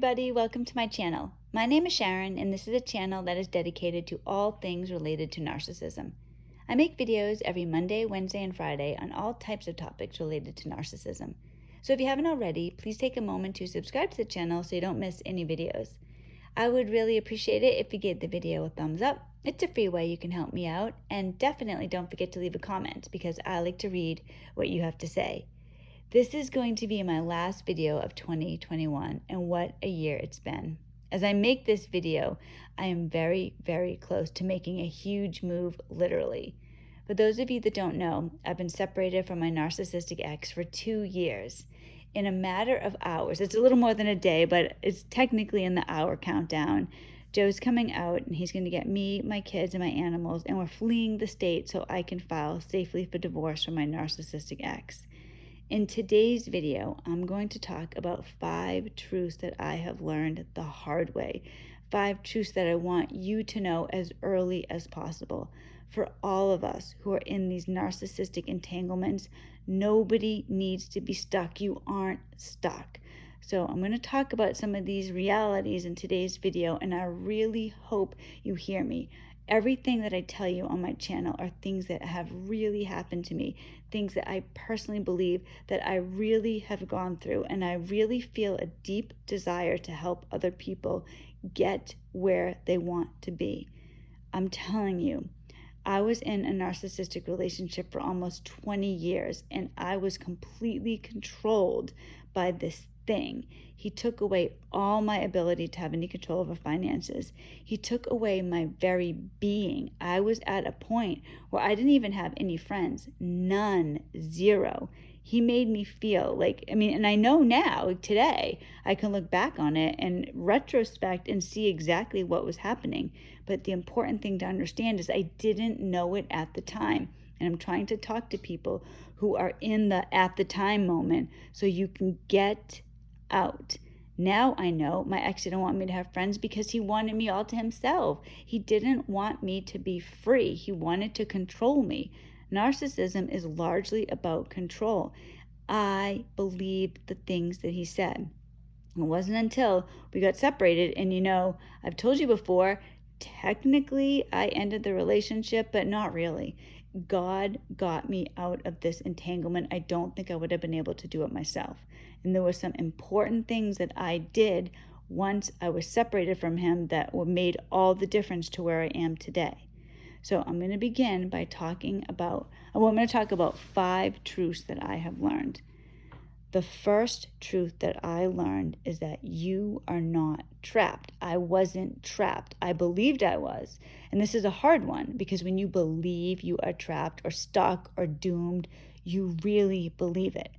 everybody, welcome to my channel. My name is Sharon and this is a channel that is dedicated to all things related to narcissism. I make videos every Monday, Wednesday, and Friday on all types of topics related to narcissism. So if you haven't already, please take a moment to subscribe to the channel so you don't miss any videos. I would really appreciate it if you gave the video a thumbs up. It's a free way you can help me out, and definitely don't forget to leave a comment because I like to read what you have to say. This is going to be my last video of 2021, and what a year it's been. As I make this video, I am very, very close to making a huge move, literally. For those of you that don't know, I've been separated from my narcissistic ex for 2 years. In a matter of hours, it's a little more than a day, but it's technically in the hour countdown. Joe's coming out and he's going to get me, my kids, and my animals, and we're fleeing the state so I can file safely for divorce from my narcissistic ex. In today's video, I'm going to talk about 5 truths that I have learned the hard way. 5 truths that I want you to know as early as possible. For all of us who are in these narcissistic entanglements, nobody needs to be stuck. You aren't stuck. So I'm going to talk about some of these realities in today's video, and I really hope you hear me. Everything that I tell you on my channel are things that have really happened to me, things that I personally believe that I really have gone through, and I really feel a deep desire to help other people get where they want to be. I'm telling you, I was in a narcissistic relationship for almost 20 years, and I was completely controlled by this thing. He took away all my ability to have any control over finances. He took away my very being. I was at a point where I didn't even have any friends. None. Zero. He made me feel like, and I know now, today, I can look back on it and retrospect and see exactly what was happening. But the important thing to understand is I didn't know it at the time. And I'm trying to talk to people who are in the at the time moment so you can get out. Now I know my ex didn't want me to have friends because he wanted me all to himself. He didn't want me to be free. He wanted to control me. Narcissism is largely about control. I believed the things that he said. It wasn't until we got separated, and I've told you before, technically I ended the relationship, but not really. God got me out of this entanglement. I don't think I would have been able to do it myself. And there were some important things that I did once I was separated from him that made all the difference to where I am today. So I'm going to begin by talking about 5 truths that I have learned. The first truth that I learned is that you are not trapped. I wasn't trapped. I believed I was. And this is a hard one because when you believe you are trapped or stuck or doomed, you really believe it.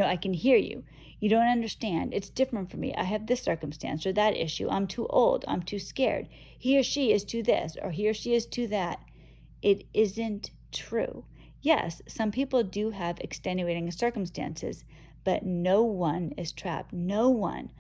I can hear you. You don't understand. It's different for me. I have this circumstance or that issue. I'm too old. I'm too scared. He or she is too this or he or she is too that. It isn't true. Yes, some people do have extenuating circumstances, but no one is trapped. No one.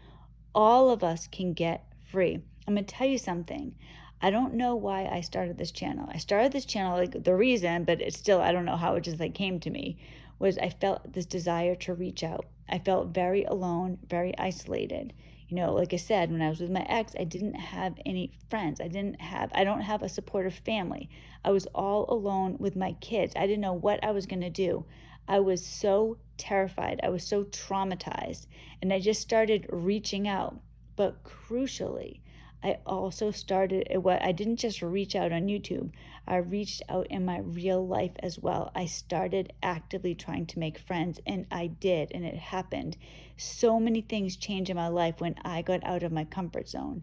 All of us can get free. I'm going to tell you something. I don't know why I started this channel. I started this channel, the reason, but it's still, I don't know how it just came to me, was I felt this desire to reach out. I felt very alone, very isolated. Like I said, when I was with my ex, I didn't have any friends. I don't have a supportive family. I was all alone with my kids. I didn't know what I was going to do. I was so terrified. I was so traumatized. And I just started reaching out. But crucially, I also I didn't just reach out on YouTube. I reached out in my real life as well. I started actively trying to make friends, and I did, and it happened. So many things changed in my life when I got out of my comfort zone.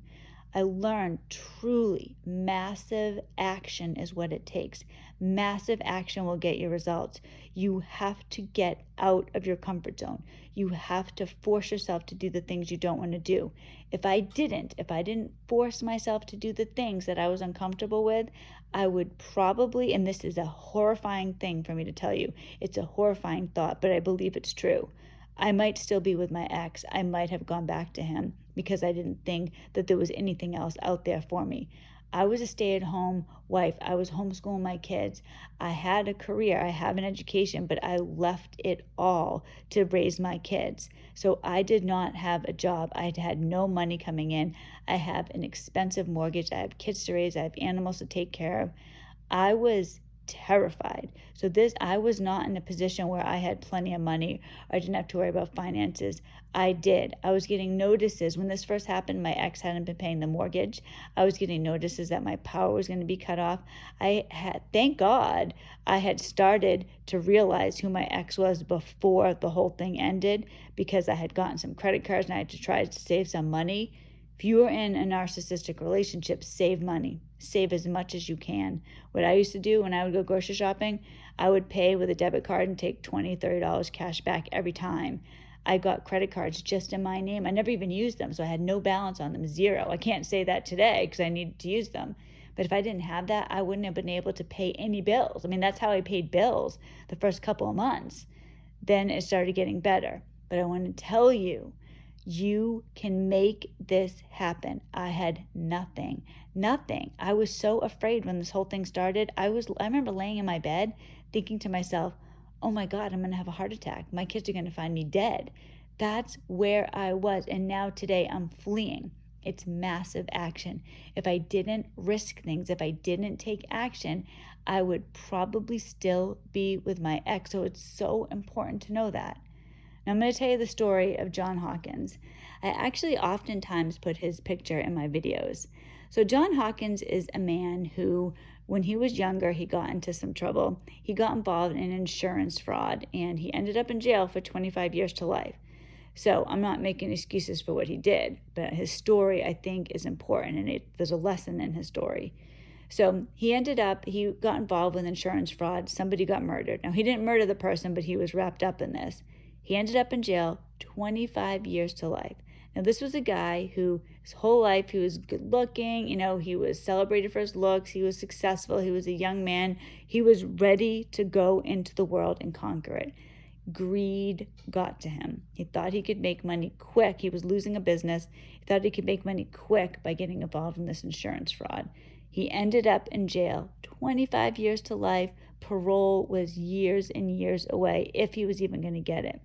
I learned truly massive action is what it takes. Massive action will get you results. You have to get out of your comfort zone. You have to force yourself to do the things you don't want to do. If I didn't force myself to do the things that I was uncomfortable with, I would probably, and this is a horrifying thing for me to tell you, it's a horrifying thought, but I believe it's true. I might still be with my ex. I might have gone back to him because I didn't think that there was anything else out there for me. I was a stay-at-home wife. I was homeschooling my kids. I had a career. I have an education, but I left it all to raise my kids. So I did not have a job. I had no money coming in. I have an expensive mortgage. I have kids to raise. I have animals to take care of. I was terrified. So I was not in a position where I had plenty of money or I didn't have to worry about finances. I did. I was getting notices. When this first happened, my ex hadn't been paying the mortgage. I was getting notices that my power was going to be cut off. Thank God, I had started to realize who my ex was before the whole thing ended, because I had gotten some credit cards and I had to try to save some money. If you are in a narcissistic relationship, save money. Save as much as you can. What I used to do when I would go grocery shopping, I would pay with a debit card and take $20, $30 cash back every time. I got credit cards just in my name. I never even used them, so I had no balance on them, zero. I can't say that today because I needed to use them. But if I didn't have that, I wouldn't have been able to pay any bills. I mean, that's how I paid bills the first couple of months. Then it started getting better. But I want to tell you, you can make this happen. I had nothing. I was so afraid when this whole thing started. I remember laying in my bed thinking to myself, oh my God, I'm going to have a heart attack. My kids are going to find me dead. That's where I was. And now today I'm fleeing. It's massive action. If I didn't risk things, if I didn't take action, I would probably still be with my ex. So it's so important to know that. Now I'm going to tell you the story of John Hawkins. I actually oftentimes put his picture in my videos. So John Hawkins is a man who, when he was younger, he got into some trouble. He got involved in insurance fraud, and he ended up in jail for 25 years to life. So I'm not making excuses for what he did, but his story, I think, is important, and there's a lesson in his story. So he got involved with insurance fraud. Somebody got murdered. Now, he didn't murder the person, but he was wrapped up in this. He ended up in jail, 25 years to life. Now, this was a guy who his whole life, he was good looking, he was celebrated for his looks, he was successful, he was a young man, he was ready to go into the world and conquer it. Greed got to him. He thought he could make money quick. He was losing a business. He thought he could make money quick by getting involved in this insurance fraud. He ended up in jail, 25 years to life. Parole was years and years away, if he was even going to get it.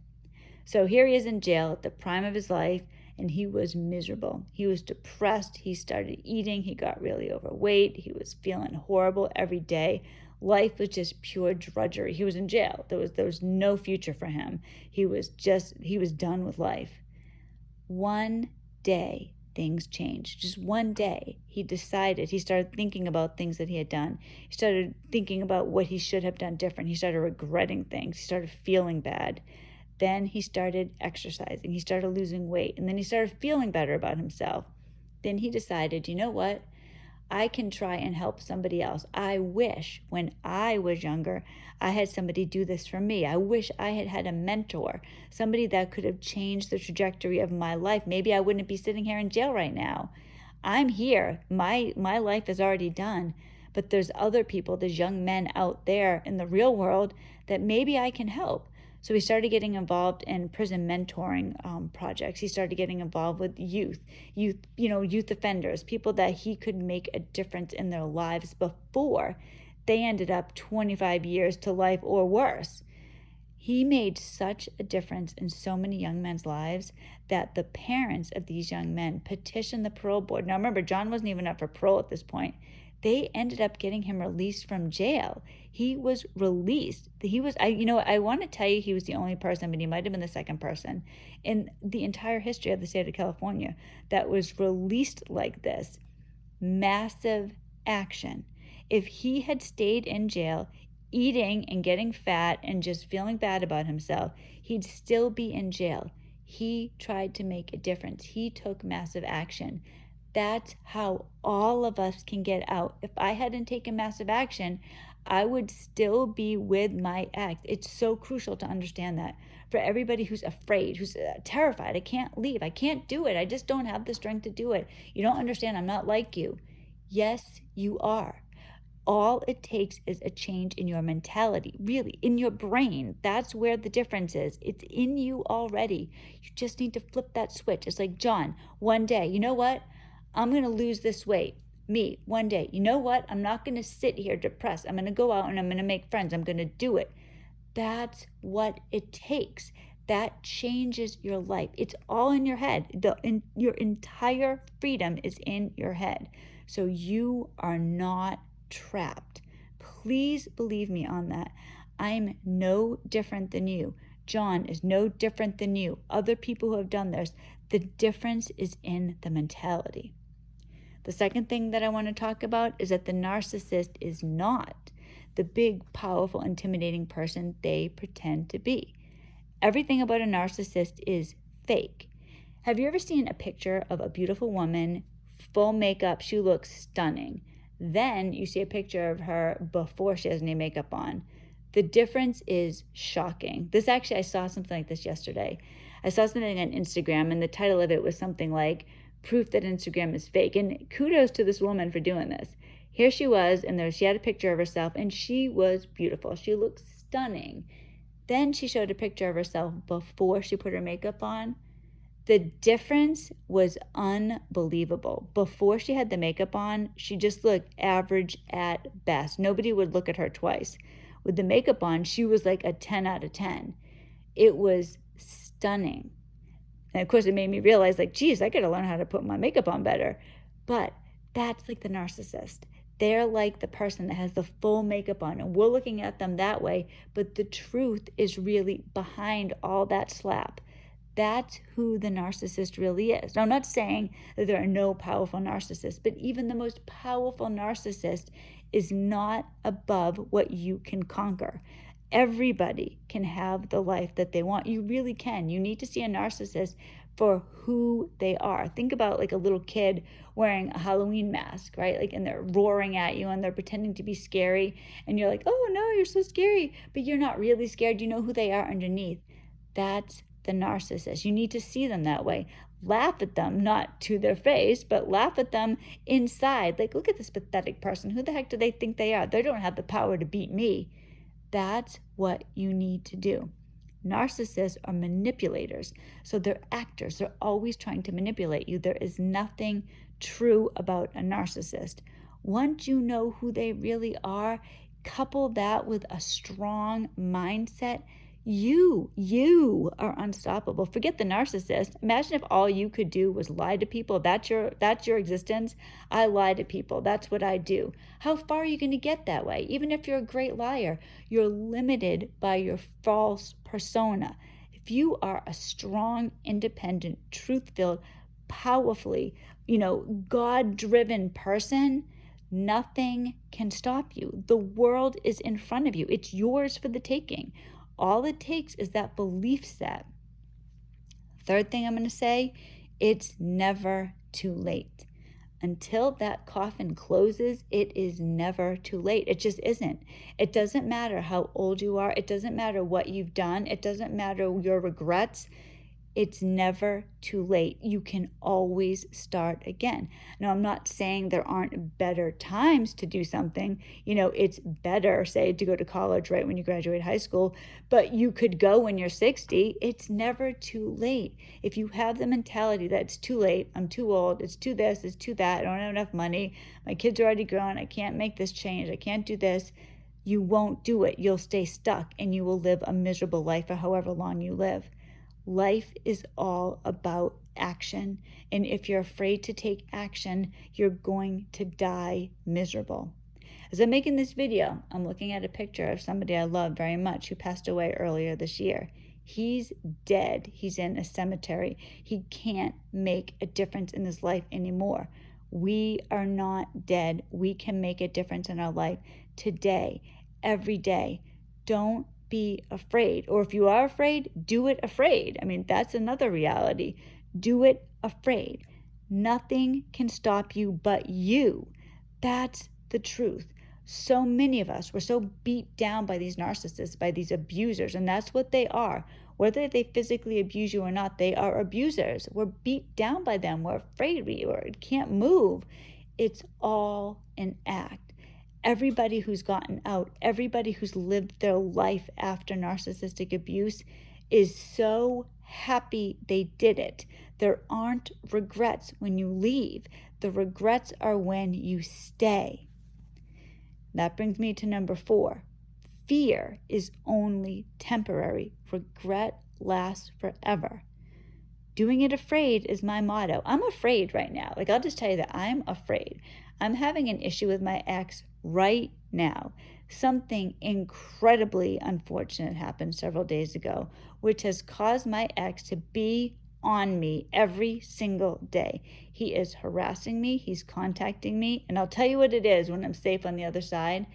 So here he is in jail at the prime of his life, and he was miserable. He was depressed. He started eating. He got really overweight. He was feeling horrible every day. Life was just pure drudgery. He was in jail. There was no future for him. He was done with life. One day, things changed. Just one day, he started thinking about things that he had done. He started thinking about what he should have done different. He started regretting things. He started feeling bad. Then he started exercising. He started losing weight. And then he started feeling better about himself. Then he decided, you know what? I can try and help somebody else. I wish when I was younger, I had somebody do this for me. I wish I had had a mentor, somebody that could have changed the trajectory of my life. Maybe I wouldn't be sitting here in jail right now. I'm here. My life is already done. But there's other people, there's young men out there in the real world that maybe I can help. So he started getting involved in prison mentoring projects. He started getting involved with youth offenders, people that he could make a difference in their lives before they ended up 25 years to life or worse. He made such a difference in so many young men's lives that the parents of these young men petitioned the parole board. Now remember, John wasn't even up for parole at this point. They ended up getting him released from jail. He was released. I want to tell you he was the only person, but he might have been the second person in the entire history of the state of California that was released like this. Massive action. If he had stayed in jail, eating and getting fat and just feeling bad about himself, he'd still be in jail. He tried to make a difference. He took massive action. That's how all of us can get out. If I hadn't taken massive action, I would still be with my ex. It's so crucial to understand that. For everybody who's afraid, who's terrified, I can't leave, I can't do it, I just don't have the strength to do it. You don't understand, I'm not like you. Yes, you are. All it takes is a change in your mentality, really, in your brain. That's where the difference is. It's in you already. You just need to flip that switch. It's like, John, one day, you know what? I'm going to lose this weight. me one day, you know what? I'm not going to sit here depressed. I'm going to go out and I'm going to make friends. I'm going to do it. That's what it takes. That changes your life. It's all in your head. Your entire freedom is in your head. So you are not trapped. Please believe me on that. I'm no different than you. John is no different than you. Other people who have done this. The difference is in the mentality. The second thing that I want to talk about is that the narcissist is not the big, powerful, intimidating person they pretend to be. Everything about a narcissist is fake. Have you ever seen a picture of a beautiful woman, full makeup, she looks stunning. Then you see a picture of her before she has any makeup on. The difference is shocking. I saw something like this yesterday. I saw something on Instagram, and the title of it was something like, proof that Instagram is fake. And kudos to this woman for doing this. Here she was, and she had a picture of herself, and she was beautiful. She looked stunning. Then she showed a picture of herself before she put her makeup on. The difference was unbelievable. Before she had the makeup on, she just looked average at best. Nobody would look at her twice. With the makeup on, she was like a 10 out of 10. It was stunning. And of course, it made me realize, like, geez, I got to learn how to put my makeup on better. But that's like the narcissist. They're like the person that has the full makeup on, and we're looking at them that way. But the truth is really behind all that slap. That's who the narcissist really is. Now, I'm not saying that there are no powerful narcissists, but even the most powerful narcissist is not above what you can conquer. Everybody can have the life that they want. You really can. You need to see a narcissist for who they are. Think about like a little kid wearing a Halloween mask, right? Like, and they're roaring at you and they're pretending to be scary. And you're like, oh no, you're so scary. But you're not really scared. You know who they are underneath. That's the narcissist. You need to see them that way. Laugh at them, not to their face, but laugh at them inside. Like, look at this pathetic person. Who the heck do they think they are? They don't have the power to beat me. That's what you need to do. Narcissists are manipulators. So they're actors. They're always trying to manipulate you. There is nothing true about a narcissist. Once you know who they really are, couple that with a strong mindset, you are unstoppable. Forget the narcissist. Imagine if all you could do was lie to people. That's your existence. I lie to people. That's what I do. How far are you going to get that way? Even if you're a great liar, you're limited by your false persona. If you are a strong, independent, truth-filled, powerfully, God-driven person, nothing can stop you. The world is in front of you. It's yours for the taking. All it takes is that belief set. Third thing I'm going to say, it's never too late. Until that coffin closes, it is never too late. It just isn't. It doesn't matter how old you are. It doesn't matter what you've done. It doesn't matter your regrets. It's never too late. You can always start again. Now, I'm not saying there aren't better times to do something. It's better, say, to go to college right when you graduate high school, but you could go when you're 60. It's never too late. If you have the mentality that it's too late, I'm too old, it's too this, it's too that, I don't have enough money, my kids are already grown, I can't make this change, I can't do this, you won't do it. You'll stay stuck and you will live a miserable life for however long you live. Life is all about action. And if you're afraid to take action, you're going to die miserable. As I'm making this video, I'm looking at a picture of somebody I love very much who passed away earlier this year. He's dead. He's in a cemetery. He can't make a difference in his life anymore. We are not dead. We can make a difference in our life today, every day. Don't be afraid. Or if you are afraid, do it afraid. That's another reality. Do it afraid. Nothing can stop you but you. That's the truth. So many of us, we're so beat down by these narcissists, by these abusers, and that's what they are. Whether they physically abuse you or not, they are abusers. We're beat down by them. We're afraid. We can't move. It's all an act. Everybody who's gotten out, everybody who's lived their life after narcissistic abuse is so happy they did it. There aren't regrets when you leave. The regrets are when you stay. That brings me to number 4. Fear is only temporary. Regret lasts forever. Doing it afraid is my motto. I'm afraid right now. Like, I'll just tell you that I'm afraid. I'm having an issue with my ex right now. Something incredibly unfortunate happened several days ago, which has caused my ex to be on me every single day. He is harassing me. He's contacting me. And I'll tell you what it is when I'm safe on the other side.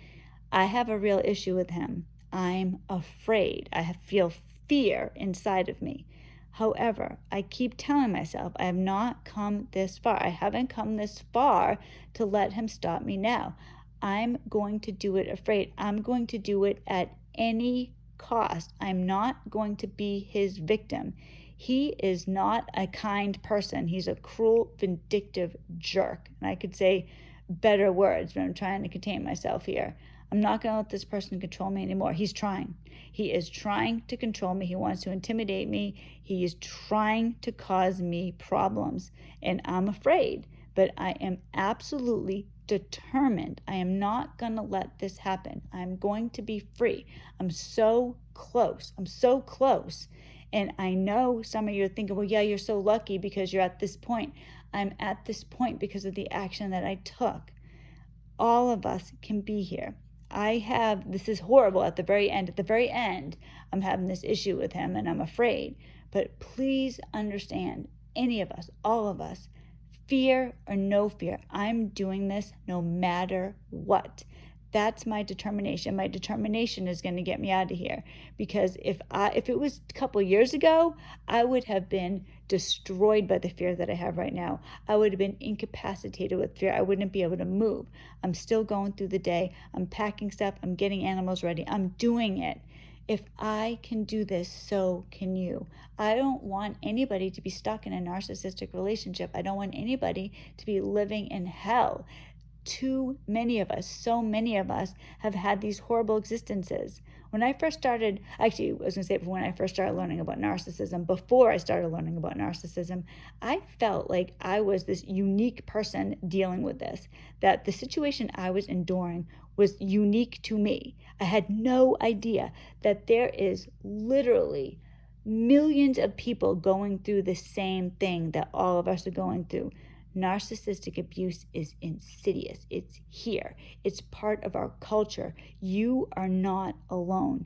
I have a real issue with him. I'm afraid. I feel fear inside of me. However, I keep telling myself I have not come this far. I haven't come this far to let him stop me now. I'm going to do it afraid. I'm going to do it at any cost. I'm not going to be his victim. He is not a kind person. He's a cruel, vindictive jerk. And I could say better words, but I'm trying to contain myself here. I'm not going to let this person control me anymore. He's trying. He is trying to control me. He wants to intimidate me. He is trying to cause me problems. And I'm afraid, but I am absolutely determined. I am not going to let this happen. I'm going to be free. I'm so close. I'm so close. And I know some of you are thinking, well, yeah, you're so lucky because you're at this point. I'm at this point because of the action that I took. All of us can be here. This is horrible at the very end, I'm having this issue with him and I'm afraid. But please understand, any of us, all of us, fear or no fear, I'm doing this no matter what. That's my determination. My determination is going to get me out of here. Because if it was a couple years ago, I would have been destroyed by the fear that I have right now. I would have been incapacitated with fear. I wouldn't be able to move. I'm still going through the day. I'm packing stuff. I'm getting animals ready. I'm doing it. If I can do this, so can you. I don't want anybody to be stuck in a narcissistic relationship. I don't want anybody to be living in hell. Too many of us, so many of us have had these horrible existences. When I first started, actually, I was going to say when I first started learning about narcissism, before I started learning about narcissism, I felt like I was this unique person dealing with this, that the situation I was enduring was unique to me. I had no idea that there is literally millions of people going through the same thing that all of us are going through. Narcissistic abuse is insidious. It's here. It's part of our culture. You are not alone.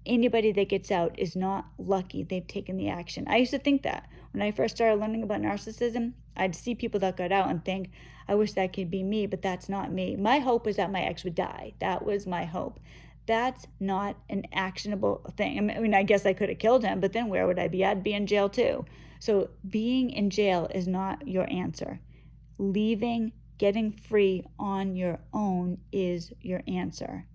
Anybody that gets out is not lucky they've taken the action. I used to think that. When I first started learning about narcissism, I'd see people that got out and think, I wish that could be me, but that's not me. My hope was that my ex would die. That was my hope. That's not an actionable thing. I mean, I guess I could have killed him, but then where would I be? I'd be in jail too. So being in jail is not your answer. Leaving, getting free on your own is your answer.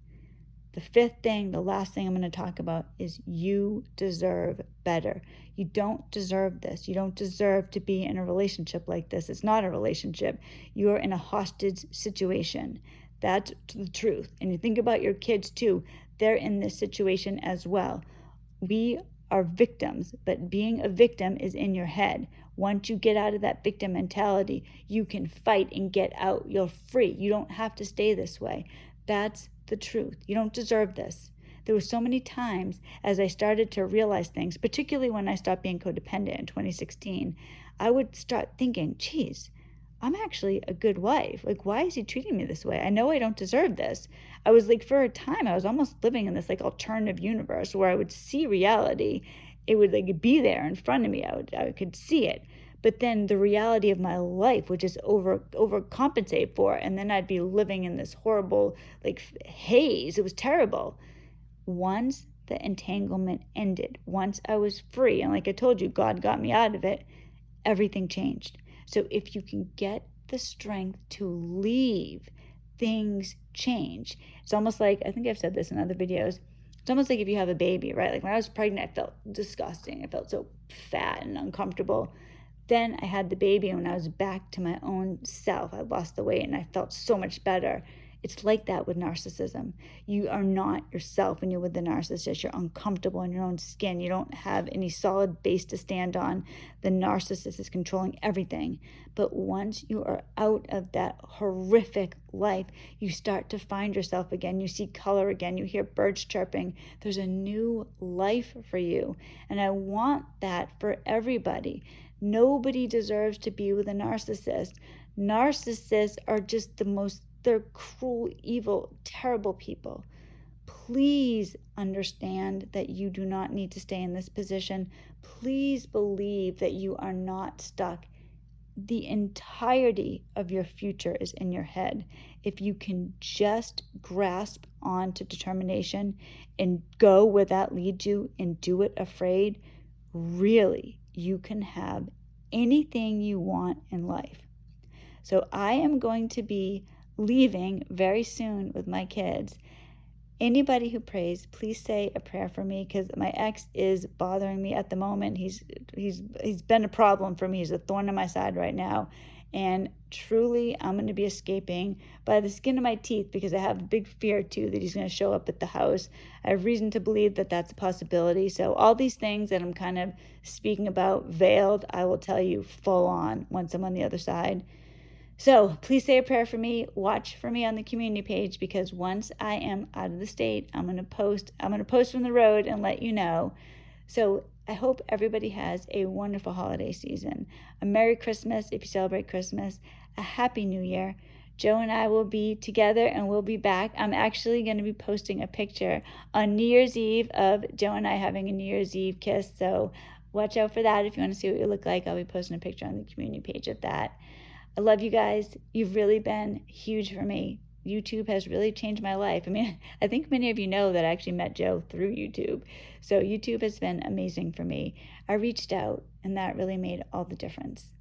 The fifth thing, the last thing I'm going to talk about is you deserve better. You don't deserve this. You don't deserve to be in a relationship like this. It's not a relationship. You're in a hostage situation. That's the truth. And you think about your kids too. They're in this situation as well. We are victims, but being a victim is in your head. Once you get out of that victim mentality, you can fight and get out. You're free. You don't have to stay this way. That's the truth. You don't deserve this. There were so many times as I started to realize things, particularly when I stopped being codependent in 2016, I would start thinking, geez, I'm actually a good wife. Like, why is he treating me this way? I know I don't deserve this. I was like, for a time, I was almost living in this like alternative universe where I would see reality. It would like be there in front of me. I could see it. But then the reality of my life would just overcompensate for it. And then I'd be living in this horrible like haze. It was terrible. Once the entanglement ended, once I was free, and like I told you, God got me out of it, everything changed. So if you can get the strength to leave, things change. It's almost like, I think I've said this in other videos, it's almost like if you have a baby, right? Like when I was pregnant, I felt disgusting. I felt so fat and uncomfortable. Then I had the baby, and when I was back to my own self, I lost the weight and I felt so much better. It's like that with narcissism. You are not yourself when you're with the narcissist. You're uncomfortable in your own skin. You don't have any solid base to stand on. The narcissist is controlling everything. But once you are out of that horrific life, you start to find yourself again. You see color again. You hear birds chirping. There's a new life for you. And I want that for everybody. Nobody deserves to be with a narcissist. Narcissists are just they're cruel, evil, terrible people. Please understand that you do not need to stay in this position. Please believe that you are not stuck. The entirety of your future is in your head. If you can just grasp onto determination and go where that leads you and do it afraid, really, you can have anything you want in life. So I am going to be leaving very soon with my kids. Anybody who prays, please say a prayer for me, because my ex is bothering me at the moment. He's been a problem for me. He's a thorn in my side right now. And truly, I'm going to be escaping by the skin of my teeth, because I have a big fear, too, that he's going to show up at the house. I have reason to believe that that's a possibility. So all these things that I'm kind of speaking about veiled, I will tell you full on once I'm on the other side. So please say a prayer for me. Watch for me on the community page, because once I am out of the state, I'm going to post from the road and let you know. So I hope everybody has a wonderful holiday season. A Merry Christmas if you celebrate Christmas. A Happy New Year. Joe and I will be together and we'll be back. I'm actually going to be posting a picture on New Year's Eve of Joe and I having a New Year's Eve kiss. So watch out for that if you want to see what we look like. I'll be posting a picture on the community page of that. I love you guys. You've really been huge for me. YouTube has really changed my life. I mean, I think many of you know that I actually met Joe through YouTube. So YouTube has been amazing for me. I reached out, and that really made all the difference.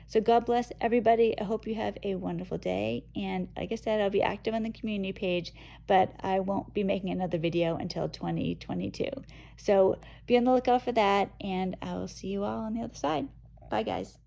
So God bless everybody. I hope you have a wonderful day. And like I said, I'll be active on the community page, but I won't be making another video until 2022. So be on the lookout for that, and I will see you all on the other side. Bye, guys.